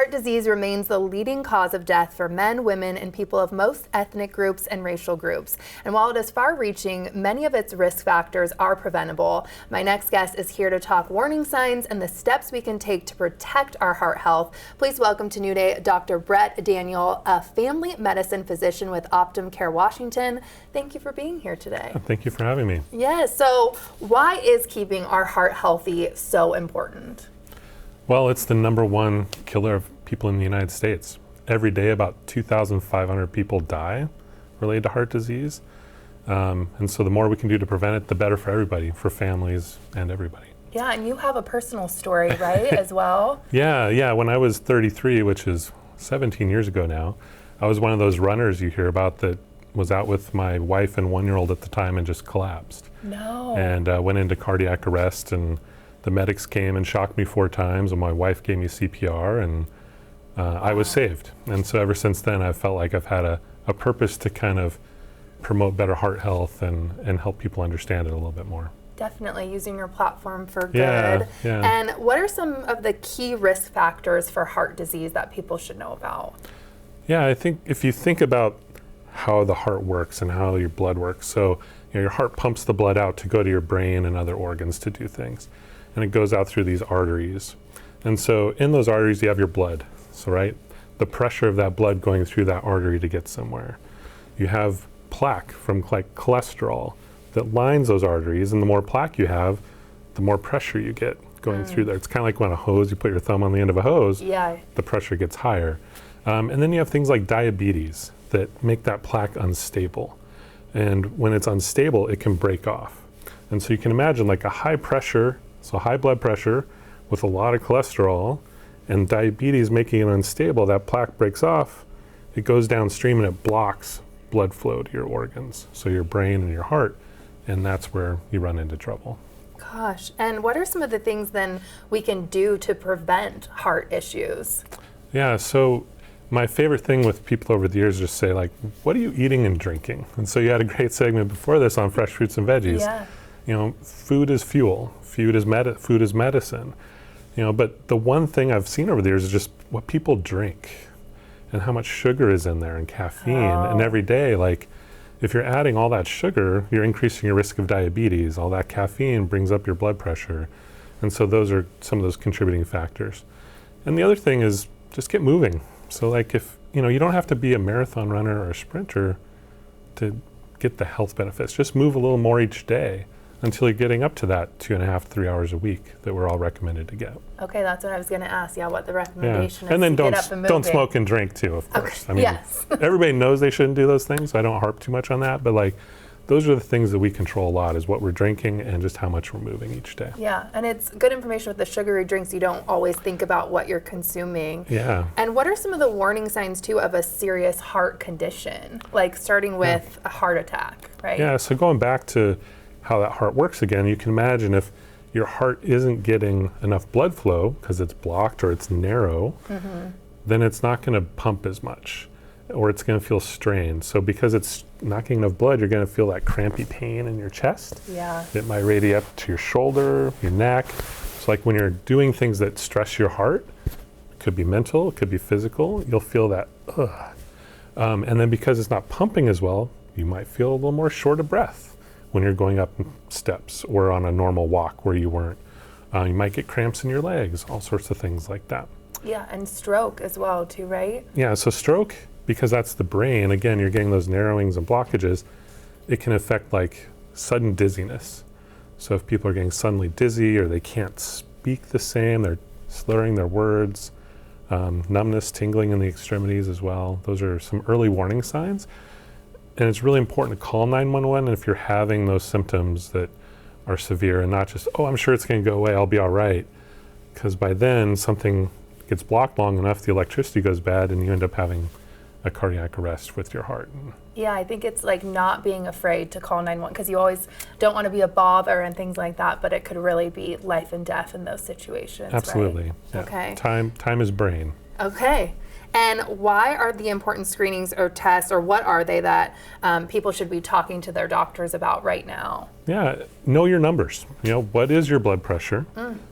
Heart disease remains the leading cause of death for men, women, and people of most ethnic groups and racial groups. And while it is far-reaching, many of its risk factors are preventable. My next guest is here to talk warning signs and the steps we can take to protect our heart health. Please welcome to New Day Dr. Brett Daniel, a family medicine physician with Optum Care Washington. Thank you for being here today. Thank you for having me. Yes, so why is keeping our heart healthy so important? Well, it's the #1 killer of people in the United States. Every day, about 2,500 people die related to heart disease. And so the more we can do to prevent it, the better for everybody, for families and everybody. Yeah, and you have a personal story, right, as well? Yeah. When I was 33, which is 17 years ago now, I was one of those runners you hear about that was out with my wife and 1-year-old at the time and just collapsed. No. And went into cardiac arrest, and the medics came and shocked me 4 times, and my wife gave me CPR, and I was saved. And so ever since then, I've felt like I've had a purpose to kind of promote better heart health and help people understand it a little bit more. Definitely using your platform for good. Yeah. And what are some of the key risk factors for heart disease that people should know about? Yeah, I think if you think about how the heart works and how your blood works, so your heart pumps the blood out to go to your brain and other organs to do things. And it goes out through these arteries. And so in those arteries, you have your blood. So, right, the pressure of that blood going through that artery to get somewhere. You have plaque from like cholesterol that lines those arteries, and the more plaque you have, the more pressure you get going through there. It's kind of like when a hose, you put your thumb on the end of a hose, the pressure gets higher. And then you have things like diabetes that make that plaque unstable. And when it's unstable, it can break off. And so you can imagine like a high pressure, so high blood pressure with a lot of cholesterol and diabetes making it unstable, that plaque breaks off, it goes downstream and it blocks blood flow to your organs, so your brain and your heart, and that's where you run into trouble. Gosh, and what are some of the things then we can do to prevent heart issues? Yeah, so my favorite thing with people over the years is just say like, what are you eating and drinking? And so you had a great segment before this on fresh fruits and veggies. Yeah. You know, food is fuel, food is medicine. You know, but the one thing I've seen over the years is just what people drink and how much sugar is in there and caffeine. And every day, like if you're adding all that sugar, you're increasing your risk of diabetes. All that caffeine brings up your blood pressure. And so those are some of those contributing factors. And the other thing is just get moving. So like if, you don't have to be a marathon runner or a sprinter to get the health benefits. Just move a little more each day until you're getting up to that 2.5 to 3 hours a week that we're all recommended to get. Okay, that's what I was going to ask. Yeah, what the recommendation is. And then to get up and don't smoke and drink too, of course. Okay. I mean, yes. Everybody knows they shouldn't do those things, so I don't harp too much on that. But like, those are the things that we control a lot, is what we're drinking and just how much we're moving each day. Yeah, and it's good information with the sugary drinks. You don't always think about what you're consuming. Yeah. And what are some of the warning signs too of a serious heart condition, like starting with a heart attack, right? Yeah, so going back to how that heart works again, you can imagine if your heart isn't getting enough blood flow because it's blocked or it's narrow, then it's not going to pump as much, or it's going to feel strained. So because it's not getting enough blood, you're going to feel that crampy pain in your chest. Yeah. It might radiate up to your shoulder, your neck. So like when you're doing things that stress your heart, it could be mental, it could be physical, you'll feel that, and then because it's not pumping as well, you might feel a little more short of breath when you're going up steps or on a normal walk where you weren't. You might get cramps in your legs, all sorts of things like that. Yeah, and stroke as well too, right? Yeah, so stroke, because that's the brain, again, you're getting those narrowings and blockages, it can affect like sudden dizziness. So if people are getting suddenly dizzy or they can't speak the same, they're slurring their words, numbness, tingling in the extremities as well, those are some early warning signs. And it's really important to call 911 if you're having those symptoms that are severe, and not just, I'm sure it's going to go away, I'll be all right. Because by then, something gets blocked long enough, the electricity goes bad, and you end up having a cardiac arrest with your heart. Yeah, I think it's like not being afraid to call 911, because you always don't want to be a bother and things like that, but it could really be life and death in those situations. Absolutely. Right? Yeah. Okay. Time is brain. Okay. And why are the important screenings or tests, or what are they that people should be talking to their doctors about right now? Yeah, know your numbers. What is your blood pressure?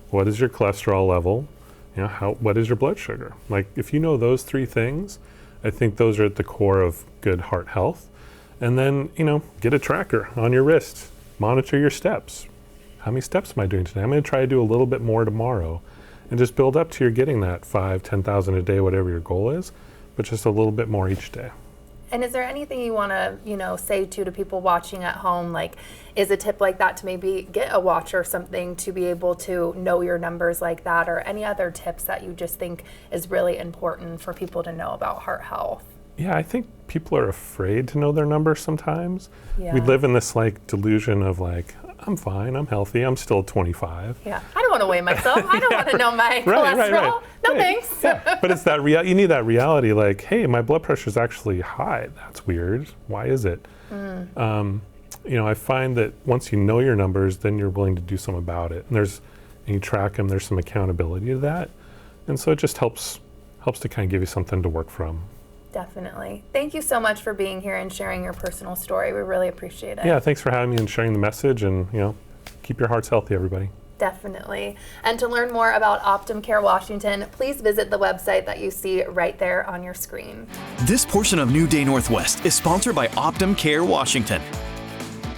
What is your cholesterol level? what is your blood sugar? Like, if you know those three things, I think those are at the core of good heart health. And then, get a tracker on your wrist, monitor your steps. How many steps am I doing today? I'm going to try to do a little bit more tomorrow, and just build up to you're getting that 5,000, 10,000 a day, whatever your goal is, but just a little bit more each day. And is there anything you want to, say to people watching at home? Like, is a tip like that to maybe get a watch or something to be able to know your numbers like that, or any other tips that you just think is really important for people to know about heart health? Yeah, I think people are afraid to know their numbers sometimes. Yeah. We live in this delusion of I'm fine, I'm healthy, I'm still 25. Yeah, I don't want to weigh myself. I don't want to know my cholesterol. Right. No thanks. Yeah. But it's that you need that reality, hey, my blood pressure is actually high. That's weird. Why is it? I find that once you know your numbers, then you're willing to do something about it. And you track them, there's some accountability to that. And so it just helps to kind of give you something to work from. Definitely. Thank you so much for being here and sharing your personal story. We really appreciate it. Yeah, thanks for having me and sharing the message, and keep your hearts healthy, everybody. Definitely. And to learn more about Optum Care Washington, please visit the website that you see right there on your screen. This portion of New Day Northwest is sponsored by Optum Care Washington.